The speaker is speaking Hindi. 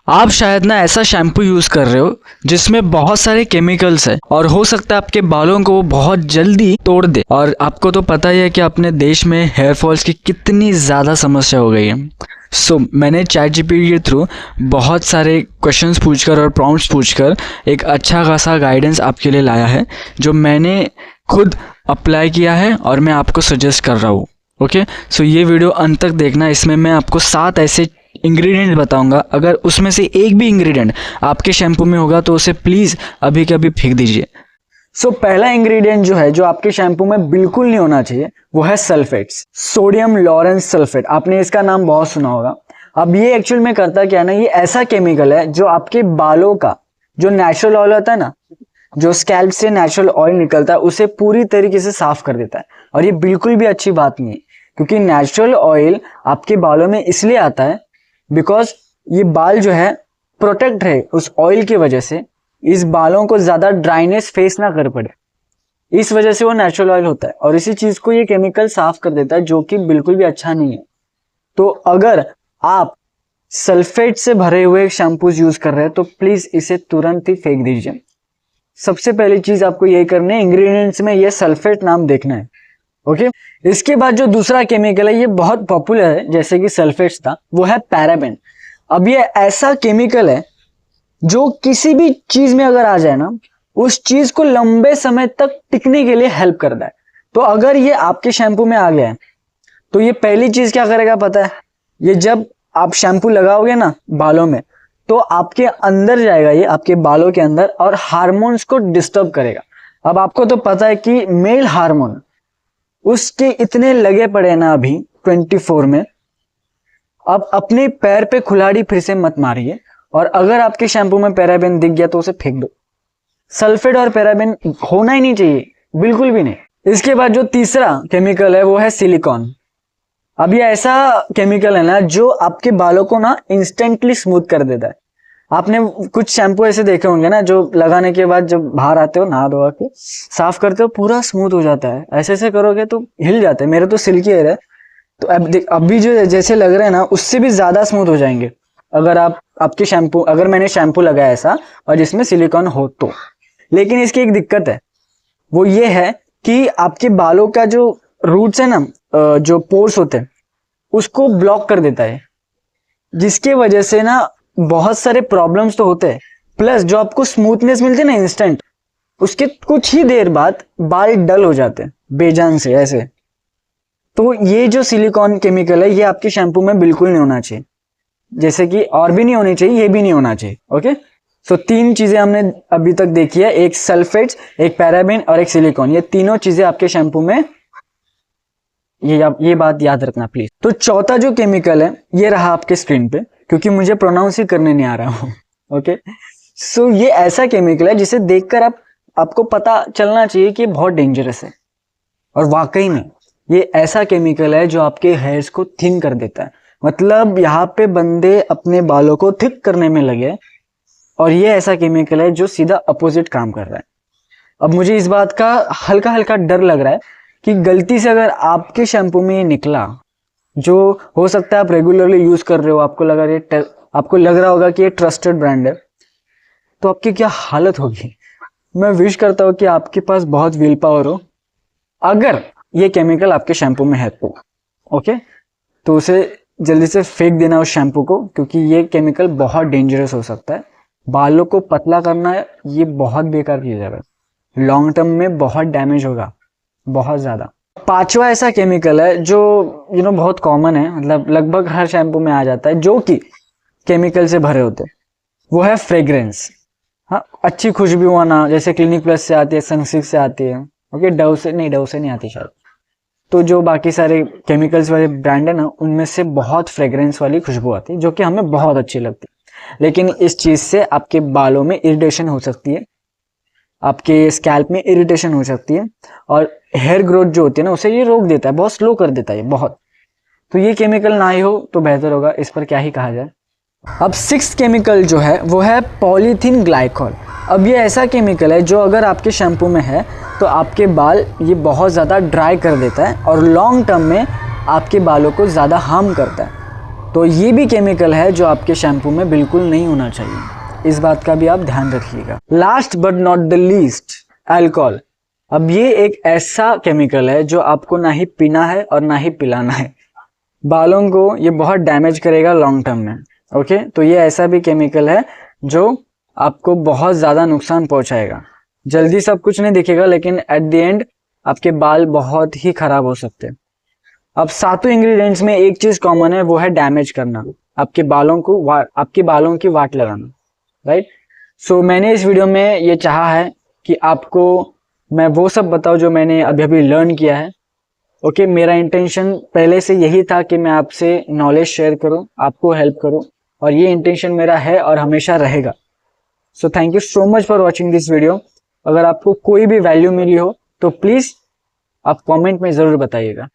आप शायद ना ऐसा शैम्पू यूज़ कर रहे हो जिसमें बहुत सारे केमिकल्स है और हो सकता है आपके बालों को वो बहुत जल्दी तोड़ दे। और आपको तो पता ही है कि अपने देश में हेयर फॉल्स की कितनी ज़्यादा समस्या हो गई है। मैंने चैट जीपीटी के थ्रू बहुत सारे क्वेश्चंस पूछकर और प्रॉम्प्ट्स पूछकर एक अच्छा खासा गाइडेंस आपके लिए लाया है, जो मैंने खुद अप्लाई किया है और मैं आपको सजेस्ट कर रहा हूँ। ओके, सो ये वीडियो अंत तक देखना। इसमें मैं आपको 7 ऐसे इंग्रेडिएंट बताऊंगा। अगर उसमें से एक भी इंग्रेडिएंट आपके शैम्पू में होगा तो उसे प्लीज़ अभी के अभी फेंक दीजिए। पहला इंग्रेडिएंट जो है, जो आपके शैम्पू में बिल्कुल नहीं होना चाहिए, वो है सल्फेट्स, सोडियम लॉरेंस सल्फेट। आपने इसका नाम बहुत सुना होगा। अब ये एक्चुअल में करता क्या है ना, ये ऐसा केमिकल है जो आपके बालों का जो नेचुरल ऑयल होता है ना, जो स्कैल्प से नेचुरल ऑयल निकलता है, उसे पूरी तरीके से साफ कर देता है। और ये बिल्कुल भी अच्छी बात नहीं है, क्योंकि नेचुरल ऑयल आपके बालों में इसलिए आता है बिकॉज ये बाल जो है प्रोटेक्ट रहे उस ऑयल की वजह से, इस बालों को ज्यादा ड्राइनेस फेस ना कर पड़े, इस वजह से वो नेचुरल ऑयल होता है। और इसी चीज को ये केमिकल साफ कर देता है, जो कि बिल्कुल भी अच्छा नहीं है। तो अगर आप सल्फेट से भरे हुए शैम्पूज यूज कर रहे हैं तो प्लीज इसे तुरंत ही फेंक दीजिए। सबसे पहली चीज आपको यही करनी है, इंग्रेडिएंट्स में ये सल्फेट नाम देखना है। ओके, इसके बाद जो दूसरा केमिकल है, ये बहुत पॉपुलर है जैसे कि सल्फेट्स था, वो है पैराबेन। अब ये ऐसा केमिकल है जो किसी भी चीज में अगर आ जाए ना, उस चीज को लंबे समय तक टिकने के लिए हेल्प करता है। तो अगर ये आपके शैम्पू में आ गया है तो ये पहली चीज क्या करेगा पता है, ये जब आप शैम्पू लगाओगे ना बालों में, तो आपके अंदर जाएगा, ये आपके बालों के अंदर, और हार्मोन्स को डिस्टर्ब करेगा। अब आपको तो पता है कि मेल हार्मोन उसके इतने लगे पड़े ना अभी 24 में। अब अपने पैर पे कुल्हाड़ी फिर से मत मारिए, और अगर आपके शैम्पू में पैराबेन दिख गया तो उसे फेंक दो। सल्फेट और पैराबेन होना ही नहीं चाहिए, बिल्कुल भी नहीं। इसके बाद जो तीसरा केमिकल है वो है सिलिकॉन। अब ये ऐसा केमिकल है ना जो आपके बालों को ना इंस्टेंटली स्मूथ कर देता है। आपने कुछ शैम्पू ऐसे देखे होंगे ना, जो लगाने के बाद जब बाहर आते हो नहा धोआ के साफ करते हो, पूरा स्मूथ हो जाता है। ऐसे ऐसे करोगे तो हिल जाते हैं। मेरे तो सिल्की हेयर है, तो अभी जो जैसे लग रहे हैं ना, उससे भी ज्यादा स्मूथ हो जाएंगे अगर आपके शैम्पू, अगर मैंने शैम्पू लगाया ऐसा और जिसमें सिलिकॉन हो तो। लेकिन इसकी एक दिक्कत है, वो ये है कि आपके बालों का जो रूट्स है ना, जो पोर्स होते हैं, उसको ब्लॉक कर देता है, जिसके वजह से ना बहुत सारे प्रॉब्लम्स तो होते हैं। प्लस जो आपको स्मूथनेस मिलती है ना इंस्टेंट, उसके कुछ ही देर बाद बाल डल हो जाते हैं बेजान से ऐसे। तो ये जो सिलिकॉन केमिकल है, ये आपके शैम्पू में बिल्कुल नहीं होना चाहिए। जैसे कि और भी नहीं होनी चाहिए, ये भी नहीं होना चाहिए। ओके, सो 3 चीजें हमने अभी तक देखी है, एक सल्फेट्स, एक पैराबेन और एक सिलिकॉन। ये तीनों चीजें आपके शैम्पू में, ये बात याद रखना प्लीज। तो चौथा जो केमिकल है, ये रहा आपके स्क्रीन पे, क्योंकि मुझे प्रोनाउंस ही करने नहीं आ रहा हूँ। ओके, सो ये ऐसा केमिकल है जिसे देखकर आपको पता चलना चाहिए कि बहुत डेंजरस है। और वाकई में ये ऐसा केमिकल है जो आपके हेयर्स को थिन कर देता है। मतलब यहाँ पे बंदे अपने बालों को थिक करने में लगे, और ये ऐसा केमिकल है जो सीधा अपोजिट काम कर रहा है। अब मुझे इस बात का हल्का हल्का डर लग रहा है कि गलती से अगर आपके शैम्पू में ये निकला, जो हो सकता है आप रेगुलरली यूज कर रहे हो, आपको लग रहा होगा कि ये ट्रस्टेड ब्रांड है, तो आपकी क्या हालत होगी। मैं विश करता हूँ कि आपके पास बहुत विल पावर हो। अगर ये केमिकल आपके शैम्पू में है तो ओके, तो उसे जल्दी से फेंक देना उस शैम्पू को, क्योंकि ये केमिकल बहुत डेंजरस हो सकता है। बालों को पतला करना है, ये बहुत बेकार चीज है, लॉन्ग टर्म में बहुत डैमेज होगा, बहुत ज्यादा। 5वां ऐसा केमिकल है जो बहुत कॉमन है, मतलब लगभग हर शैम्पू में आ जाता है, जो कि केमिकल से भरे होते हैं, वो है फ्रेग्रेंस। हाँ, अच्छी खुशबू आना, जैसे क्लिनिक प्लस से आती है, सनसिल्क से आती है। ओके, डव से नहीं आती शायद। तो जो बाकी सारे केमिकल्स वाले ब्रांड है ना, उनमें से बहुत फ्रेग्रेंस वाली खुशबू आती है, जो कि हमें बहुत अच्छी लगती है। लेकिन इस चीज से आपके बालों में इरिटेशन हो सकती है, आपके स्कैल्प में इरिटेशन हो सकती है, और हेयर ग्रोथ जो होती है ना, उसे ये रोक देता है, बहुत स्लो कर देता है बहुत। तो ये केमिकल ना ही हो तो बेहतर होगा, इस पर क्या ही कहा जाए। अब 6th केमिकल जो है वो है पॉलीथीन ग्लाइकॉल। अब ये ऐसा केमिकल है जो अगर आपके शैम्पू में है तो आपके बाल ये बहुत ज़्यादा ड्राई कर देता है, और लॉन्ग टर्म में आपके बालों को ज़्यादा हार्म करता है। तो ये भी केमिकल है जो आपके शैम्पू में बिल्कुल नहीं होना चाहिए, इस बात का भी आप ध्यान रखिएगा। Last but not the least, alcohol. अब ये एक ऐसा केमिकल है जो आपको ना ही पीना है और ना ही पिलाना है। बालों को ये बहुत डैमेज करेगा लॉन्ग टर्म में। ओके, तो ये ऐसा भी केमिकल है जो आपको बहुत ज़्यादा नुकसान पहुंचाएगा। जल्दी सब कुछ नहीं दिखेगा, लेकिन एट द एंड आपके बाल बहुत ही खराब हो सकते हैं। अब सातों इंग्रेडिएंट्स में एक चीज कॉमन है, वो है डैमेज करना, आपके बालों को आपके बालों की वाट लगाना, राइट। सो मैंने इस वीडियो में ये चाहा है कि आपको मैं वो सब बताऊं जो मैंने अभी अभी लर्न किया है। ओके, मेरा इंटेंशन पहले से यही था कि मैं आपसे नॉलेज शेयर करूं, आपको हेल्प करूं, और ये इंटेंशन मेरा है और हमेशा रहेगा। So thank you so much for watching this video. अगर आपको कोई भी वैल्यू मिली हो तो प्लीज आप कमेंट में जरूर बताइएगा।